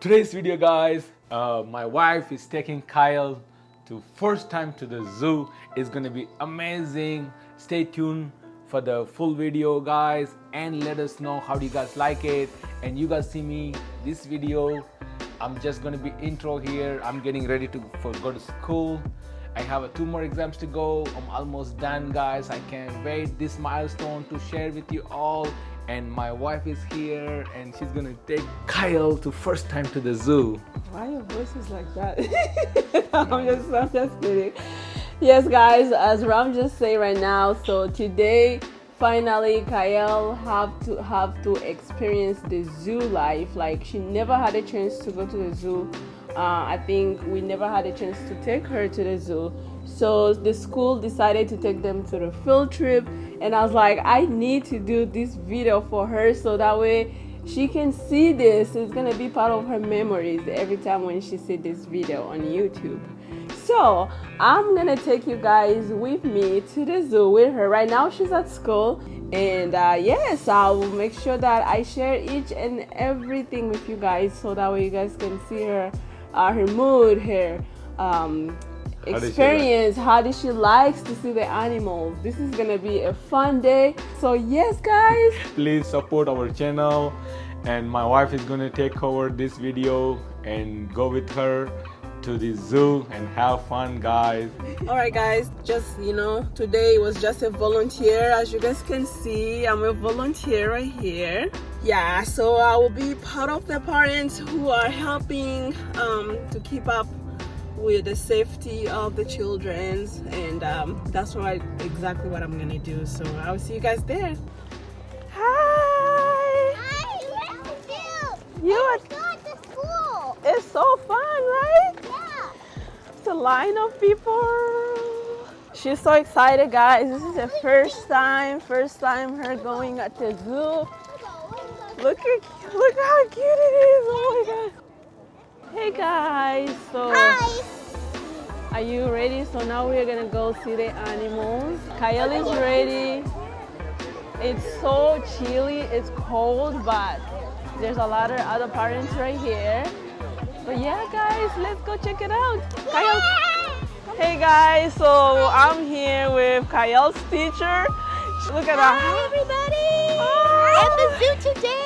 Today's video, guys, my wife is taking Kyle to first time to the zoo. It's gonna be amazing. Stay tuned for the full video, guys, and let us know how do you guys like it. And you guys see me this video, I'm just gonna be intro here. I'm getting ready to go to school. I have 2 more exams to go. I'm almost done, guys. I can't wait this milestone to share with you all. And my wife is here and she's gonna take Kyle to first time to the zoo. Why your voice is like that? I'm just kidding. Yes, guys, as Ram just said right now, so today finally Kyle have to experience the zoo life. Like, she never had a chance to go to the zoo. I think we never had a chance to take her to the zoo. So the school decided to take them to the field trip, and I was like, I need to do this video for her so that way she can see this. It's gonna be part of her memories every time when she sees this video on YouTube. So I'm gonna take you guys with me to the zoo with her. Right now she's at school, and yes, I will make sure that I share each and everything with you guys so that way you guys can see her mood, her experience, how did she likes to see the animals. This is gonna be a fun day. So yes, guys, please support our channel, and my wife is gonna take over this video and go with her to the zoo and have fun, guys. All right, guys, just today was just a volunteer. As you guys can see, I'm a volunteer right here. Yeah, so I will be part of the parents who are helping to keep up with the safety of the children, and that's exactly what I'm gonna do. So I will see you guys there. Hi. You are going to school. It's so fun, right? Yeah. It's a line of people. She's so excited, guys. This is the first time her going at the zoo. Look how cute it is. Oh my god. Hey guys. So Hi. are you ready? So now we're gonna go see the animals. Kyle is ready. It's so chilly, it's cold, but there's a lot of other parents right here. But yeah, guys, let's go check it out. Kyle. Hey guys, so I'm here with Kyle's teacher. Look at that. Hi, everybody. Hi. At the zoo today.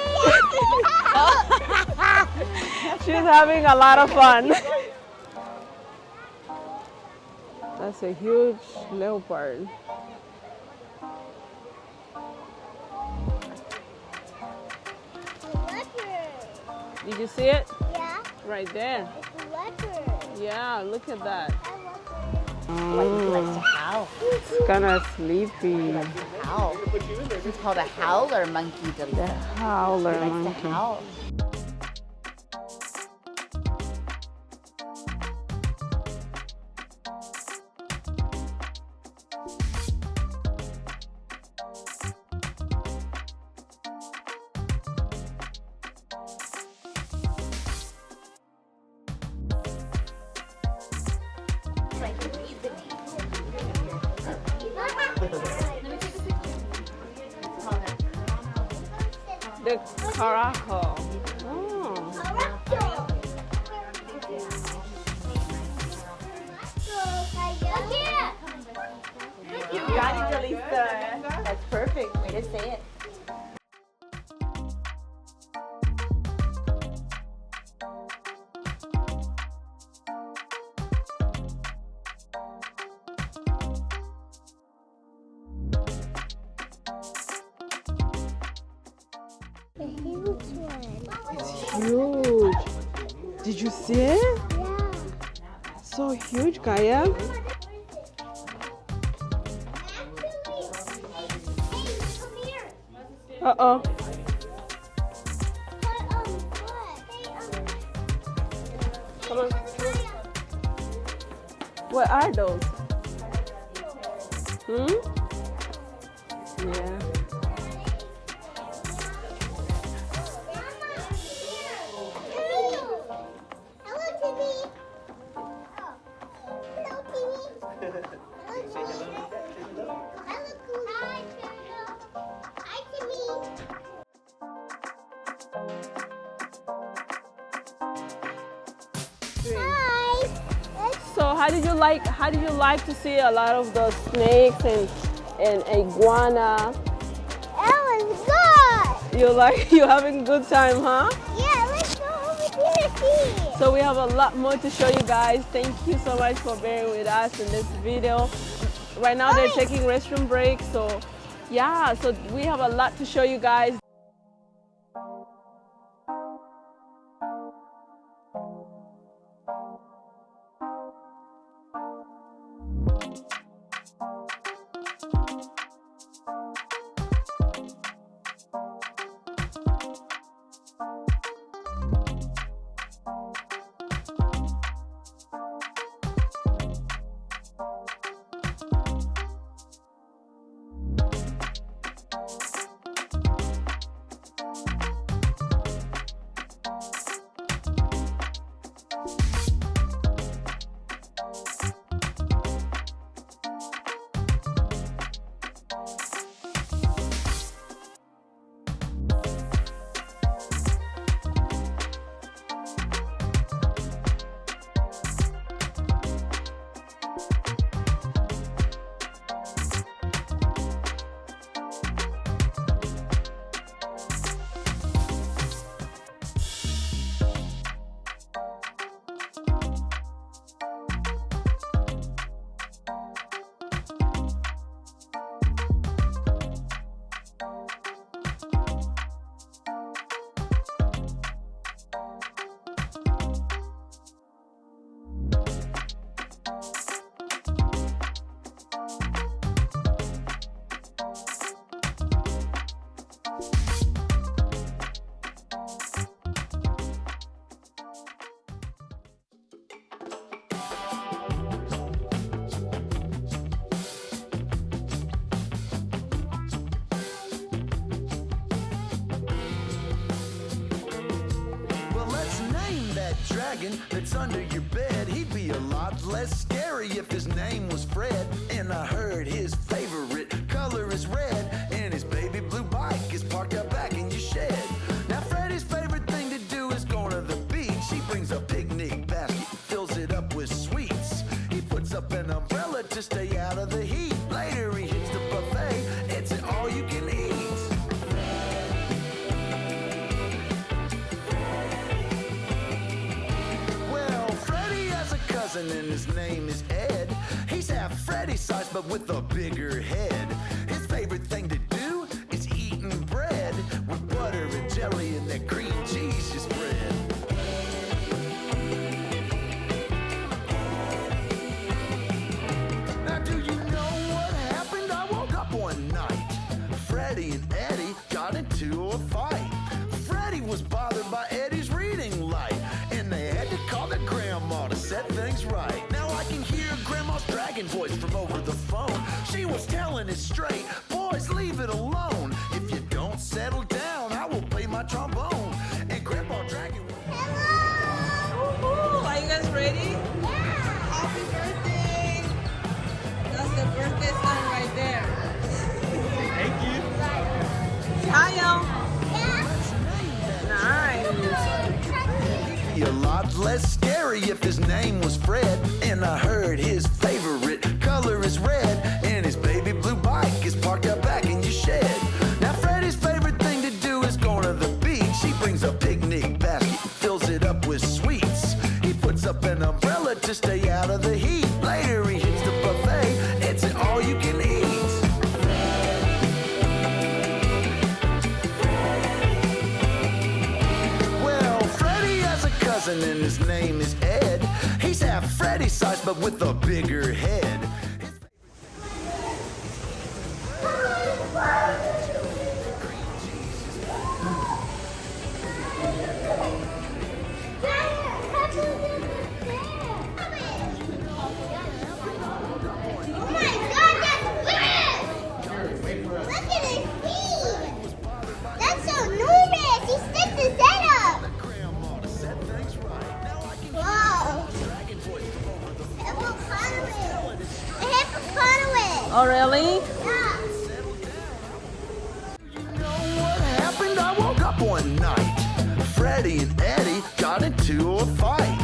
She's having a lot of fun. That's a huge leopard. Did you see it? Yeah. Right there. It's a leopard. Yeah, look at that. He likes to howl. It's kind of sleepy. Howl. It's called a howler monkey. The howler He likes monkey. to howl. The caracal. Oh. You got it, Jalisa. That's perfect. Way to say it. A huge one. It's huge. Did you see it? Yeah. So huge, Kayak. Uh-oh. Come on. What are those? Yeah. extreme. Hi. So how did you like to see a lot of the snakes and iguana? That was good. You having a good time, huh? Yeah, let's go over here and see. So we have a lot more to show you guys. Thank you so much for bearing with us in this video. Right now they're taking restroom breaks, so yeah, so we have a lot to show you guys. Dragon that's under your bed, he'd be a lot less scary if his name was Fred. And I heard his favorite color is red, and his baby blue bike is parked out back in your shed. Now Freddy's favorite thing to do is going to the beach. He brings a picnic basket, fills it up with sweets. He puts up an umbrella to stay out of the heat. Later he hits the buffet, it's an all you can eat. And his name is Ed. He's half Freddy's size but with a bigger head. His favorite thing to do is eating bread with butter and jelly and that cream cheese you spread. Now do you know what happened? I woke up one night. Freddy and Eddie got into a fight. Freddy was bothered by Eddie's reading light, and they had to call their grandma to set things right. Now I can hear Grandma's dragon voice from over the phone. She was telling it straight, boys, leave it alone. If you don't settle down, I will play my trombone. And Grandma Dragon... Woohoo! Are you guys ready? Yeah. Happy birthday! That's the birthday sign right there. Thank you. Kyle! Yeah. Nice! He'd be a lot less scary if his name was Fred. And I heard his favorite color is red, and his baby blue bike is parked out back in your shed. Now Freddy's favorite thing to do is going to the beach. He brings a picnic basket, fills it up with sweets. He puts up an umbrella to stay out of the heat. Later he hits the buffet, it's an all you can eat. And his name is Ed. He's half Freddy's size but with a bigger head. Oh my God, that's big! Look at his feet! That's so enormous! He sticks his head up! Wow! A hippopotamus! Oh, really? Yeah! You know what happened? I woke up one night. Freddy and Eddie got into a fight.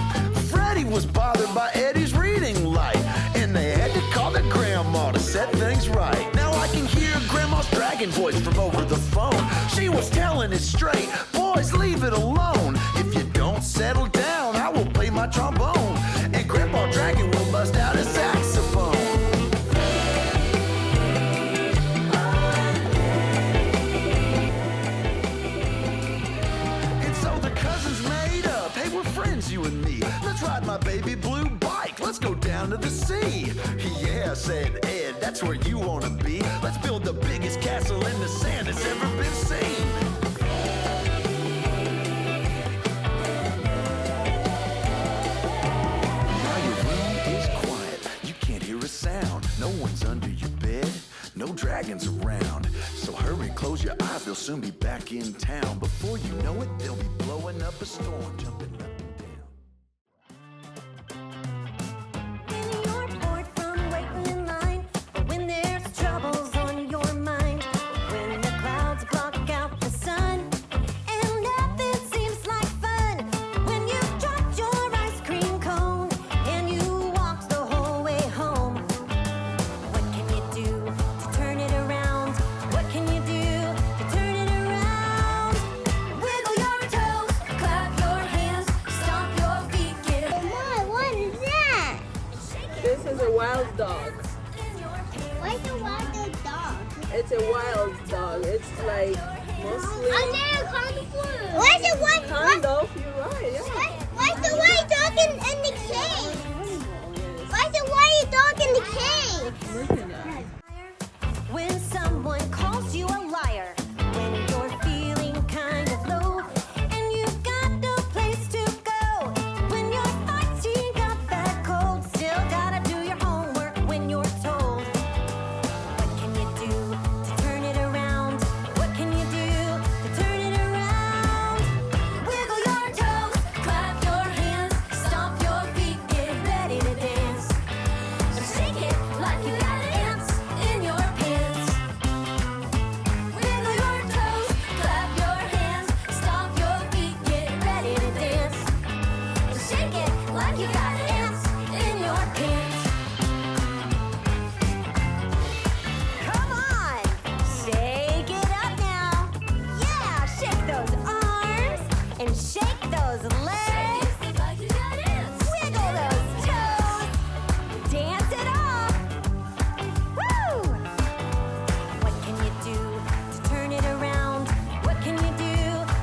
Freddy was bothered by Eddie's reading light, and they had to call their grandma to set things right. Now I can hear Grandma's dragon voice from over the phone. She was telling it straight, boys, leave it alone. If you don't settle down, I will play my trombone, and Grandpa Dragon will bust out his saxophone. And so the cousins made up, hey, we're friends, you and me. Let's ride my baby blue bike, let's go down to the sea. Yeah, said Ed, that's where you wanna be. Let's build the biggest castle in the sand that's ever been seen. Now your room is quiet, you can't hear a sound. No one's under your bed, no dragons around. So hurry, close your eyes, they'll soon be back in town. Before you know it, they'll be blowing up a storm, jumping up and down. When you're bored from waiting in line, or when there's troubles on your mind, when the clouds block out the sun, and nothing seems like fun, when you've dropped your ice cream cone, and you walked the whole way home, what can you do to turn it around? What can you do to turn it around? Wiggle your toes, clap your hands, stomp your feet, get up. Mom, what is that? This is a wild dog. What's a wild dog? It's a wild dog. It's like mostly What's a white kind of. You're right. Yeah. Why's the white dog in the cave? Why's the white dog in the cave? Look at that. When someone calls you a liar, when you're feeling kind of low, and you've got no place to go, when your fighting got that cold, still gotta do your homework when you're told. What can you do to turn it around? What can you do to turn it around? Wiggle your toes, clap your hands, stomp your feet, get ready to dance. Shake it like you got ants in your pants. Wiggle your toes, clap your hands, stomp your feet, get ready to dance. Shake it like you got ants in your pants. Come on, shake it up now. Yeah, shake those arms and shake those legs. Wiggle those toes. Dance it off! Woo! What can you do to turn it around? What can you do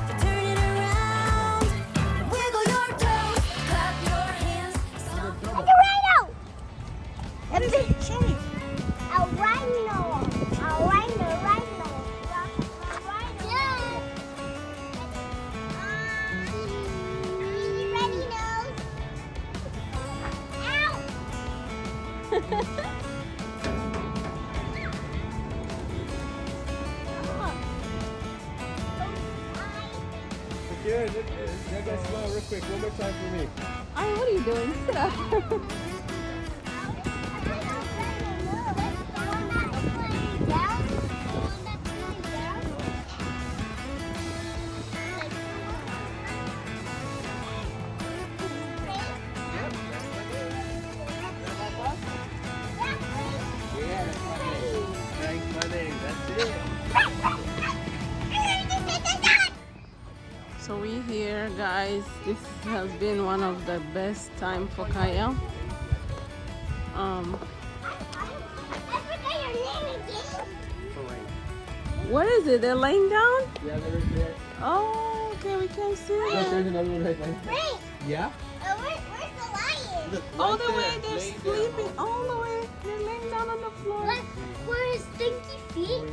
to turn it around? Wiggle your toes, clap your hands, stomp It's a rhino! What is it? Show me. A rhino. A rhino. Rhino. Ready, nose? Ow! Here, let us smile real quick. One more time for me. Ay, what are you doing? Sit up. Yeah, thanks, my name. That's it. So we here, guys. This has been one of the best time for Kayak. What is it? They're laying down? Yeah, they're right there. Oh, okay. We can see Look, them. there's another one right there. Wait, Yeah? where's the lion? Look, All right the way. there, They're laying sleeping. down. All the way. They're laying down on the floor. Where his stinky feet?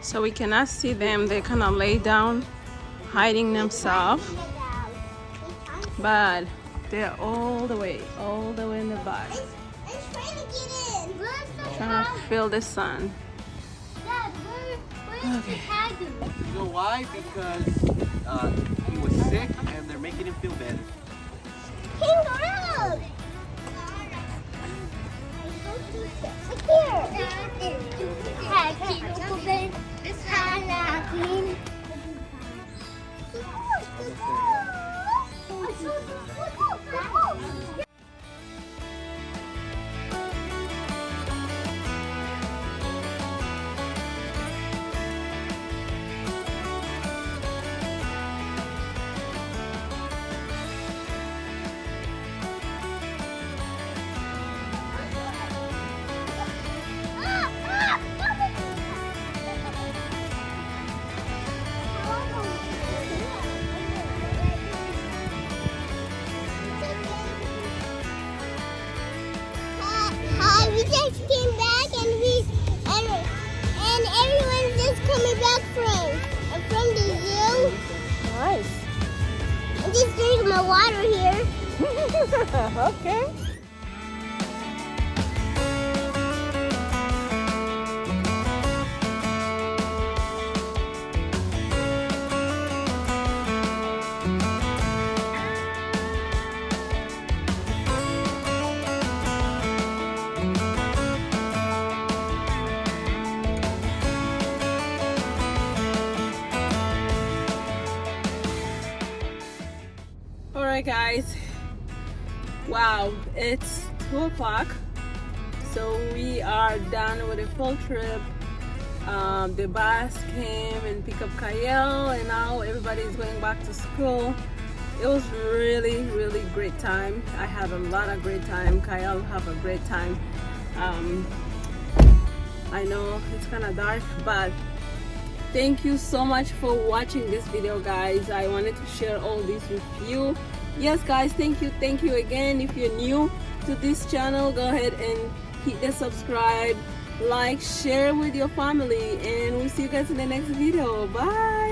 So we cannot see them. They kind of lay down, hiding themselves. But they're all the way in the back, It's trying to get in. Where's the trying to feel the sun. Dad, where's the tiger? You know why? Because he was sick and they're making him feel better. Kangaroo! Here. water here. Okay. Alright guys, wow, it's 2 o'clock, so we are done with the full trip. The bus came and picked up Kyle, and now everybody is going back to school. It was really great time. I had a lot of great time. Kyle have a great time. I know it's kind of dark, but thank you so much for watching this video, guys. I wanted to share all this with you. Yes guys, thank you again. If you're new to this channel, go ahead and hit the subscribe, like, share with your family, and we'll see you guys in the next video. Bye.